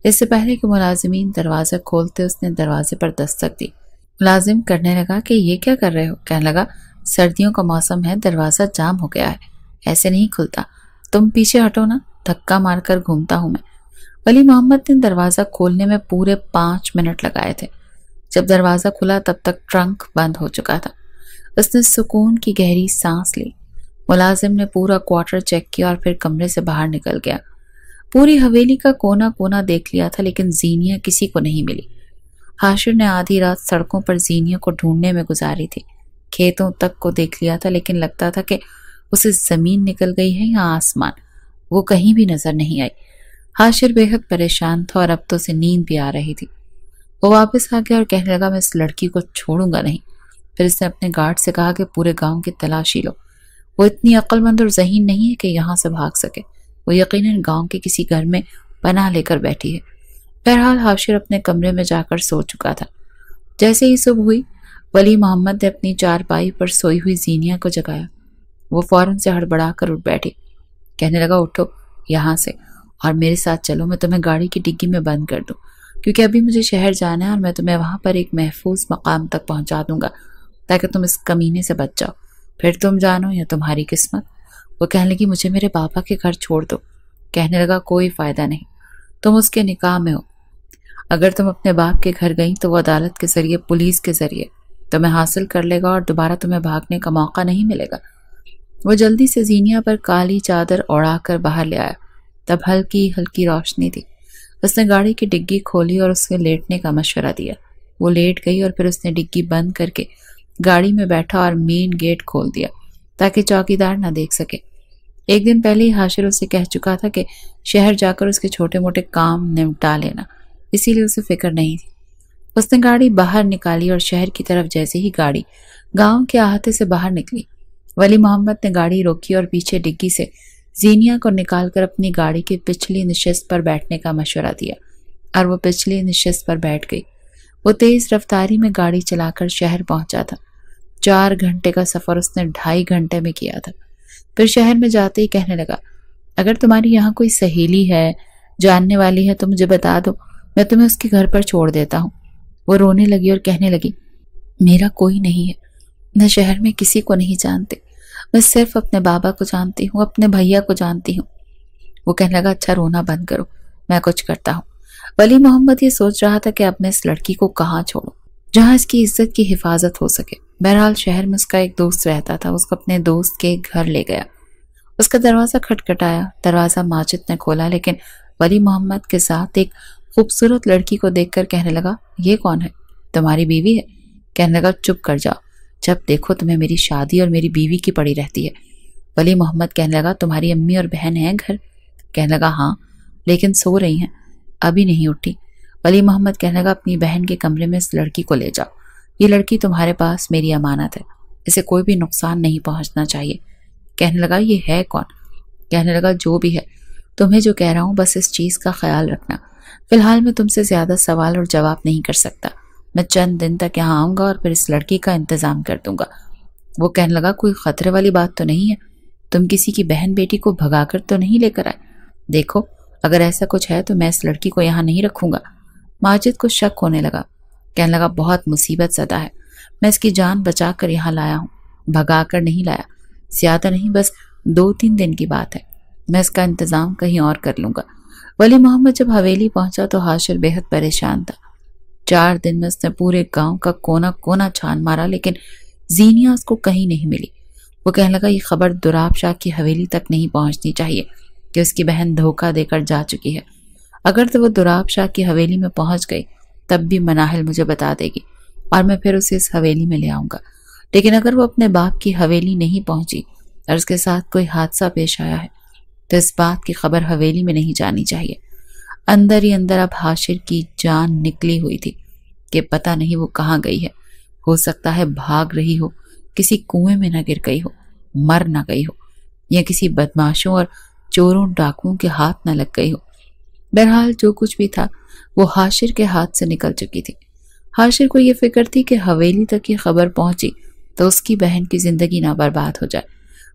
इससे पहले कि मुलाजिमीन दरवाज़ा खोलते उसने दरवाजे पर दस्तक दी। मुलाजिम करने लगा कि ये क्या कर रहे हो? कहने लगा, सर्दियों का मौसम है, दरवाज़ा जाम हो गया है, ऐसे नहीं खुलता, तुम पीछे हटो ना, धक्का मारकर घूमता हूं मैं। वली मोहम्मद ने दरवाज़ा खोलने में पूरे 5 मिनट लगाए थे। जब दरवाज़ा खुला तब तक ट्रंक बंद हो चुका था। उसने सुकून की गहरी सांस ली। मुलाजिम ने पूरा क्वार्टर चेक किया और फिर कमरे से बाहर निकल गया। पूरी हवेली का कोना कोना देख लिया था, लेकिन जीनिया किसी को नहीं मिली। हाशिर ने आधी रात सड़कों पर जीनिया को ढूंढने में गुजारी थी। खेतों तक को देख लिया था, लेकिन लगता था कि उसे जमीन निकल गई है या आसमान, वो कहीं भी नजर नहीं आई। हाशिर बेहद परेशान था और अब तो उसे नींद भी आ रही थी। वो वापस आ गया और कहने लगा, मैं इस लड़की को छोड़ूंगा नहीं। फिर इसने अपने गार्ड से कहा कि पूरे गांव की तलाशी लो। वो इतनी अक्लमंद और ज़हीन नहीं है कि यहाँ से भाग सके। वो यकीनन गांव के किसी घर में पनाह लेकर बैठी है। बहरहाल हाशिर अपने कमरे में जाकर सो चुका था। जैसे ही सुबह हुई, वली मोहम्मद ने अपनी चारपाई पर सोई हुई जीनिया को जगाया। वो फौरन से हड़बड़ा कर उठ बैठी। कहने लगा, उठो यहाँ से और मेरे साथ चलो, मैं तुम्हें गाड़ी की डिग्गी में बंद कर दूं, क्योंकि अभी मुझे शहर जाना है और मैं तुम्हें वहां पर एक महफूज मकाम तक पहुंचा दूंगा ताकि तुम इस कमीने से बच जाओ। फिर तुम जानो या तुम्हारी किस्मत। वो कहने लगी, मुझे मेरे पापा के घर छोड़ दो। कहने लगा, कोई फायदा नहीं, तुम उसके निकाह में हो। अगर तुम अपने बाप के घर गई तो वो अदालत के जरिए, पुलिस के जरिए तुम्हें हासिल कर लेगा और दोबारा तुम्हें भागने का मौका नहीं मिलेगा। वो जल्दी से जीनिया पर काली चादर ओढ़ाकर बाहर ले आया। तब हल्की हल्की रोशनी थी। उसने गाड़ी की डिग्गी खोली और उसके लेटने का मशवरा दिया। वो लेट गई और फिर उसने डिग्गी बंद करके गाड़ी में बैठा और मेन गेट खोल दिया ताकि चौकीदार ना देख सके। एक दिन पहले ही हाशिर उसे कह चुका था कि शहर जाकर उसके छोटे मोटे काम निपटा लेना, इसीलिए उसे फिक्र नहीं थी। उसने गाड़ी बाहर निकाली और शहर की तरफ जैसे ही गाड़ी गांव के अहाते से बाहर निकली, वली मोहम्मद ने गाड़ी रोकी और पीछे डिग्गी से जीनिया को निकालकर अपनी गाड़ी की पिछली नशिस्त पर बैठने का मशवरा दिया और वो पिछली नशिस्त पर बैठ गई। वो तेज रफ्तारी में गाड़ी चलाकर शहर पहुंचा था। 4 घंटे का सफर उसने 2.5 घंटे में किया था। फिर शहर में जाते ही कहने लगा, अगर तुम्हारी यहाँ कोई सहेली है, जानने वाली है तो मुझे बता दो, मैं तुम्हें उसके घर पर छोड़ देता हूँ। वो रोने लगी और कहने लगी, मेरा कोई नहीं है, मैं शहर में किसी को नहीं जानती, मैं सिर्फ अपने बाबा को जानती हूँ, अपने भैया को जानती हूँ। वो कहने लगा, अच्छा रोना बंद करो, मैं कुछ करता हूँ। वली मोहम्मद ये सोच रहा था कि अब मैं इस लड़की को कहाँ छोड़ूं जहाँ इसकी इज्जत की हिफाजत हो सके। बहरहाल शहर में उसका एक दोस्त रहता था, उसको अपने दोस्त के घर ले गया। उसका दरवाज़ा खटखटाया। दरवाज़ा माजिद ने खोला, लेकिन वली मोहम्मद के साथ एक खूबसूरत लड़की को देखकर कहने लगा, ये कौन है? तुम्हारी बीवी है? कहने लगा, चुप कर जाओ, जब देखो तुम्हें मेरी शादी और मेरी बीवी की पड़ी रहती है। वली मोहम्मद कहने लगा, तुम्हारी अम्मी और बहन है घर? कहने लगा, हाँ, लेकिन सो रही हैं, अभी नहीं उठी। वली मोहम्मद कहने लगा, अपनी बहन के कमरे में इस लड़की को ले जाओ, ये लड़की तुम्हारे पास मेरी अमानत है, इसे कोई भी नुकसान नहीं पहुंचना चाहिए। कहने लगा, ये है कौन? कहने लगा, जो भी है, तुम्हें जो कह रहा हूँ बस इस चीज़ का ख्याल रखना। फिलहाल मैं तुमसे ज़्यादा सवाल और जवाब नहीं कर सकता। मैं चंद दिन तक यहाँ आऊँगा और फिर इस लड़की का इंतज़ाम कर दूंगा। वो कहने लगा, कोई ख़तरे वाली बात तो नहीं है? तुम किसी की बहन बेटी को भगाकर तो नहीं लेकर आए? देखो, अगर ऐसा कुछ है तो मैं इस लड़की को यहाँ नहीं रखूँगा। माजिद को शक होने लगा। कहने लगा, बहुत मुसीबत ज़दा है, मैं इसकी जान बचा कर यहाँ लाया हूँ, भगा कर नहीं लाया। ज़्यादा नहीं, बस 2-3 दिन की बात है, मैं इसका इंतज़ाम कहीं और कर लूँगा। वली मोहम्मद जब हवेली पहुंचा तो हाशिर बेहद परेशान था। 4 दिन में उसने पूरे गांव का कोना कोना छान मारा, लेकिन जीनिया उसको कहीं नहीं मिली। वो कहने लगा, ये खबर दुराब शाह की हवेली तक नहीं पहुंचनी चाहिए कि उसकी बहन धोखा देकर जा चुकी है। अगर तो वो दुराब शाह की हवेली में पहुंच गई तब भी मनाहिल मुझे बता देगी और मैं फिर उसे इस हवेली में ले आऊंगा। लेकिन अगर वो अपने बाप की हवेली नहीं पहुंची और उसके साथ कोई हादसा पेश आया है तो इस बात की खबर हवेली में नहीं जानी चाहिए। अंदर ही अंदर अब हाशिर की जान निकली हुई थी कि पता नहीं वो कहाँ गई है। हो सकता है भाग रही हो, किसी कुएं में न गिर गई हो, मर न गई हो, या किसी बदमाशों और चोरों डाकुओं के हाथ न लग गई हो। बहरहाल जो कुछ भी था वो हाशिर के हाथ से निकल चुकी थी। हाशिर को ये फिक्र थी कि हवेली तक ये खबर पहुंची तो उसकी बहन की जिंदगी ना बर्बाद हो जाए।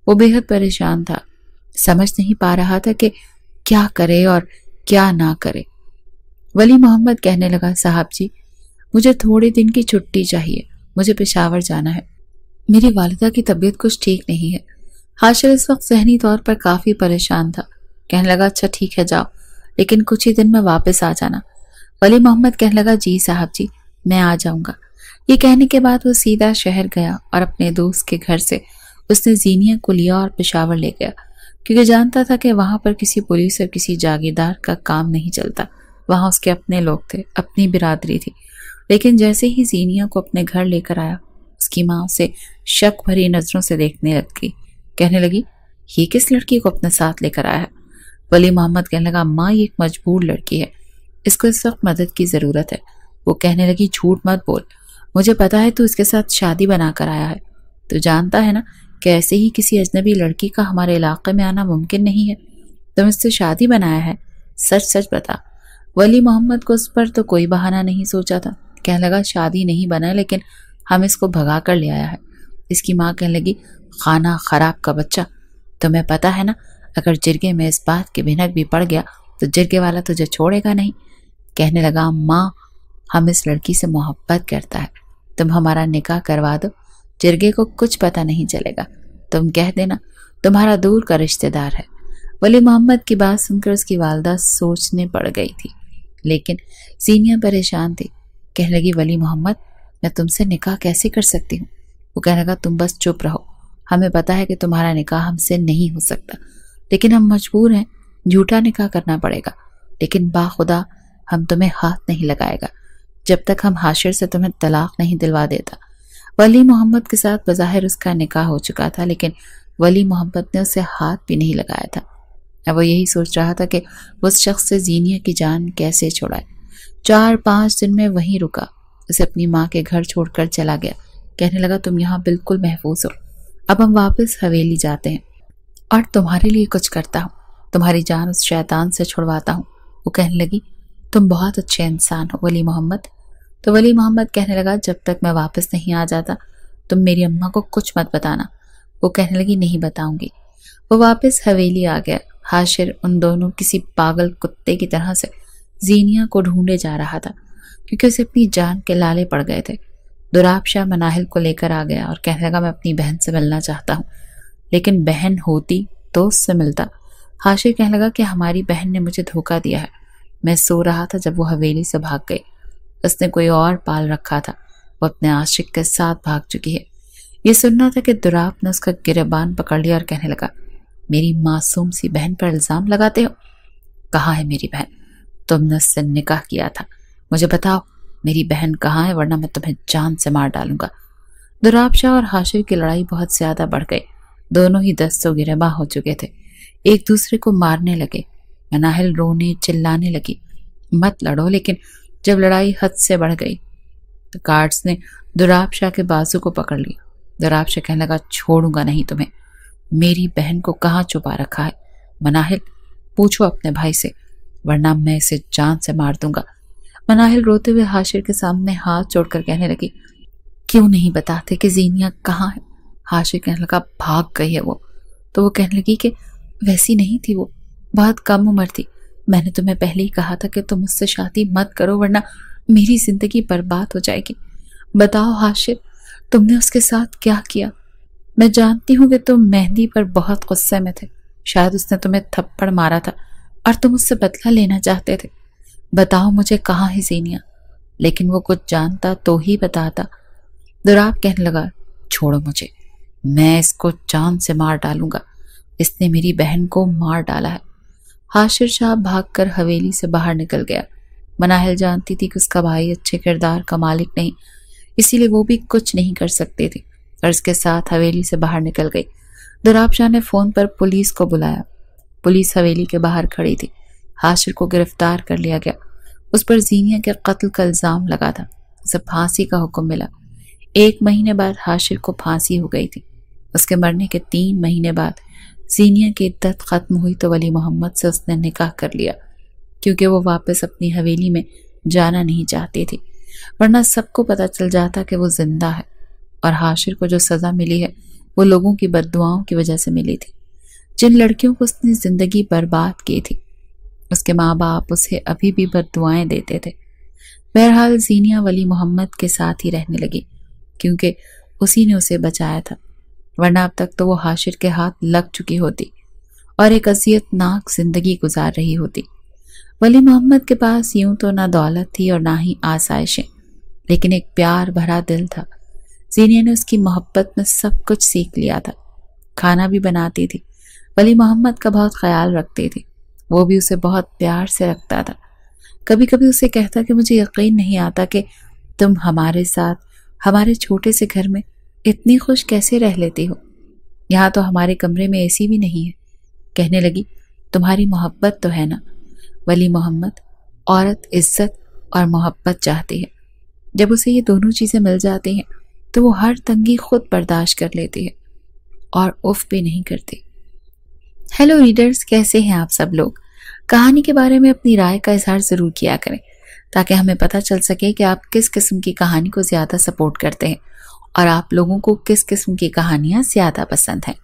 वो बेहद परेशान था, समझ नहीं पा रहा था कि क्या करे और क्या ना करे। वली मोहम्मद कहने लगा, साहब जी, मुझे थोड़े दिन की छुट्टी चाहिए, मुझे पेशावर जाना है। मेरी वालिदा की तबीयत कुछ ठीक नहीं है। हाशिर इस वक्त ज़हनी तौर पर काफ़ी परेशान था। कहने लगा, अच्छा ठीक है जाओ, लेकिन कुछ ही दिन में वापस आ जाना। वली मोहम्मद कहने लगा, जी साहब जी, मैं आ जाऊंगा। ये कहने के बाद वो सीधा शहर गया और अपने दोस्त के घर से उसने जीनिया को लिया और पेशावर ले गया, क्योंकि जानता था कि वहां पर किसी पुलिस और किसी जागीरदार का काम नहीं चलता। वहां उसके अपने लोग थे, अपनी बिरादरी थी। लेकिन जैसे ही जीनिया को अपने घर लेकर आया, उसकी माँ उसे शक भरी नजरों से देखने लग गई। कहने लगी, ये किस लड़की को अपने साथ लेकर आया है? वली मोहम्मद कहने लगा, माँ ये एक मजबूर लड़की है, इसको इस वक्त मदद की जरूरत है। वो कहने लगी, झूठ मत बोल, मुझे पता है तू इसके साथ शादी बनाकर आया है। तू जानता है ना कि ऐसे ही किसी अजनबी लड़की का हमारे इलाके में आना मुमकिन नहीं है। तुम इससे शादी बनाया है, सच सच बता। वली मोहम्मद को उस पर तो कोई बहाना नहीं सोचा था। कहने लगा, शादी नहीं बना, लेकिन हम इसको भगा कर ले आया है। इसकी माँ कहने लगी, खाना खराब का बच्चा, तुम्हें पता है ना अगर जिरगे में इस बात की भिनक भी पड़ गया तो जिरगे वाला तुझे छोड़ेगा नहीं। कहने लगा, माँ हम इस लड़की से मोहब्बत करता है, तुम हमारा निकाह करवा दो, जिरगे को कुछ पता नहीं चलेगा। तुम कह देना तुम्हारा दूर का रिश्तेदार है। वली मोहम्मद की बात सुनकर उसकी वालदा सोचने पड़ गई थी, लेकिन जीनिया परेशान थी। कहने लगी, वली मोहम्मद मैं तुमसे निकाह कैसे कर सकती हूँ? वो कहने लगा, तुम बस चुप रहो, हमें पता है कि तुम्हारा निकाह हमसे नहीं हो सकता, लेकिन हम मजबूर हैं, झूठा निकाह करना पड़ेगा। लेकिन बाखुदा हम तुम्हें हाथ नहीं लगाएगा जब तक हम हाशिर से तुम्हें तलाक नहीं दिलवा देता। वली मोहम्मद के साथ बज़ाहिर उसका निकाह हो चुका था, लेकिन वली मोहम्मद ने उसे हाथ भी नहीं लगाया था। अब वो यही सोच रहा था कि उस शख्स से जीनिया की जान कैसे छुड़ाए। 4-5 दिन में वहीं रुका, उसे अपनी माँ के घर छोड़कर चला गया। कहने लगा, तुम यहाँ बिल्कुल महफूज हो, अब हम वापस हवेली जाते हैं और तुम्हारे लिए कुछ करता हूँ, तुम्हारी जान उस शैतान से छुड़वाता हूँ। वो कहने लगी, तुम बहुत अच्छे इंसान हो वली मोहम्मद। तो वली मोहम्मद कहने लगा, जब तक मैं वापस नहीं आ जाता तुम मेरी अम्मा को कुछ मत बताना। वो कहने लगी, नहीं बताऊंगी। वो वापस हवेली आ गया। हाशिर उन दोनों किसी पागल कुत्ते की तरह से जीनिया को ढूंढे जा रहा था, क्योंकि उसे अपनी जान के लाले पड़ गए थे। दुराब शाह मनाहिल को लेकर आ गया और कहने लगा, मैं अपनी बहन से मिलना चाहता हूँ, लेकिन बहन होती तो उससे मिलता। हाशिर कहने लगा कि हमारी बहन ने मुझे धोखा दिया है, मैं सो रहा था जब वो हवेली से भाग गई, उसने कोई और पाल रखा था, वो अपने आशिक के साथ भाग चुकी है। ये सुनना था कि दुराब ने उसका गिरबान पकड़ लिया और कहने लगा, मेरी मासूम सी बहन पर इल्जाम लगाते हो? कहाँ है मेरी बहन? तुमने उससे निकाह किया था, मुझे बताओ मेरी बहन कहाँ है, वरना मैं तुम्हें जान से मार डालूंगा। दुराब शाह और हाशिर की लड़ाई बहुत ज्यादा बढ़ गई। दोनों ही दस्तों गिरबां हो चुके थे, एक दूसरे को मारने लगे। मनाहिल रोने चिल्लाने लगी, मत लड़ो। लेकिन जब लड़ाई हद से बढ़ गई तो गार्ड्स ने दुराब शाह के बाजू को पकड़ लिया। दुराब शाह कहने लगा, छोड़ूंगा नहीं तुम्हें। मेरी बहन को कहाँ छुपा रखा है? मनाहिल पूछो अपने भाई से, वरना मैं इसे जान से मार दूंगा। मनाहिल रोते हुए हाशिर के सामने हाथ जोड़कर कहने लगी, क्यों नहीं बताते कि जीनिया कहाँ है? हाशिर कहने लगा, भाग गई है वो। तो वो कहने लगी कि वैसी नहीं थी, वो बहुत कम उम्र थी, मैंने तुम्हें पहले ही कहा था कि तुम उससे शादी मत करो, वरना मेरी जिंदगी बर्बाद हो जाएगी। बताओ हाशिर, तुमने उसके साथ क्या किया? मैं जानती हूँ कि तुम मेहंदी पर बहुत गुस्से में थे, शायद उसने तुम्हें थप्पड़ मारा था और तुम उससे बदला लेना चाहते थे। बताओ मुझे, कहाँ है जीनिया? लेकिन वो कुछ जानता तो ही बताता। दुराब कहने लगा, छोड़ो मुझे, मैं इसको जान से मार डालूंगा, इसने मेरी बहन को मार डाला है। हाशिर शाह भागकर हवेली से बाहर निकल गया। मनाहिल जानती थी कि उसका भाई अच्छे किरदार का मालिक नहीं, इसीलिए वो भी कुछ नहीं कर सकते थे और उसके साथ हवेली से बाहर निकल गई। दुराब शाह ने फोन पर पुलिस को बुलाया। पुलिस हवेली के बाहर खड़ी थी। हाशिर को गिरफ्तार कर लिया गया। उस पर जीनिया के कत्ल का इल्जाम लगा था। उसे फांसी का हुक्म मिला। 1 महीने बाद हाशिर को फांसी हो गई थी। उसके मरने के 3 महीने बाद जीनिया की इद्दत खत्म हुई तो वली मोहम्मद से उसने निकाह कर लिया, क्योंकि वो वापस अपनी हवेली में जाना नहीं चाहती थी। ورنہ سب کو پتہ چل جاتا کہ وہ زندہ ہے، اور حاشر کو جو سزا ملی ہے وہ لوگوں کی بددعاؤں کی وجہ سے ملی تھی، جن لڑکیوں کو اس نے زندگی برباد کی تھی۔ اس کے ماں باپ اسے ابھی بھی بددعائیں دیتے تھے۔ بہرحال زینیا ولی محمد کے ساتھ ہی رہنے لگی، کیونکہ اسی نے اسے بچایا تھا، ورنہ اب تک تو وہ حاشر کے ہاتھ لگ چکی ہوتی اور ایک اذیت ناک زندگی گزار رہی ہوتی۔ ولی محمد کے پاس یوں تو نہ دولت تھی اور نہ ہی آسائشیں، لیکن ایک پیار بھرا دل تھا۔ زینیا نے اس کی محبت میں سب کچھ سیکھ لیا تھا۔ کھانا بھی بناتی تھی، ولی محمد کا بہت خیال رکھتی تھی، وہ بھی اسے بہت پیار سے رکھتا تھا۔ کبھی کبھی اسے کہتا کہ مجھے یقین نہیں آتا کہ تم ہمارے ساتھ ہمارے چھوٹے سے گھر میں اتنی خوش کیسے رہ لیتی ہو، یہاں تو ہمارے کمرے میں اے سی بھی نہیں ہے۔ کہنے لگی تمہاری محبت تو ہے نا۔ ولی محمد، عورت عزت اور محبت چاہتی ہے، جب اسے یہ دونوں چیزیں مل جاتی ہیں تو وہ ہر تنگی خود برداشت کر لیتی ہے اور اف بھی نہیں کرتی۔ ہیلو ریڈرز، کیسے ہیں آپ سب لوگ؟ کہانی کے بارے میں اپنی رائے کا اظہار ضرور کیا کریں تاکہ ہمیں پتہ چل سکے کہ آپ کس قسم کی کہانی کو زیادہ سپورٹ کرتے ہیں اور آپ لوگوں کو کس قسم کی کہانیاں زیادہ پسند ہیں۔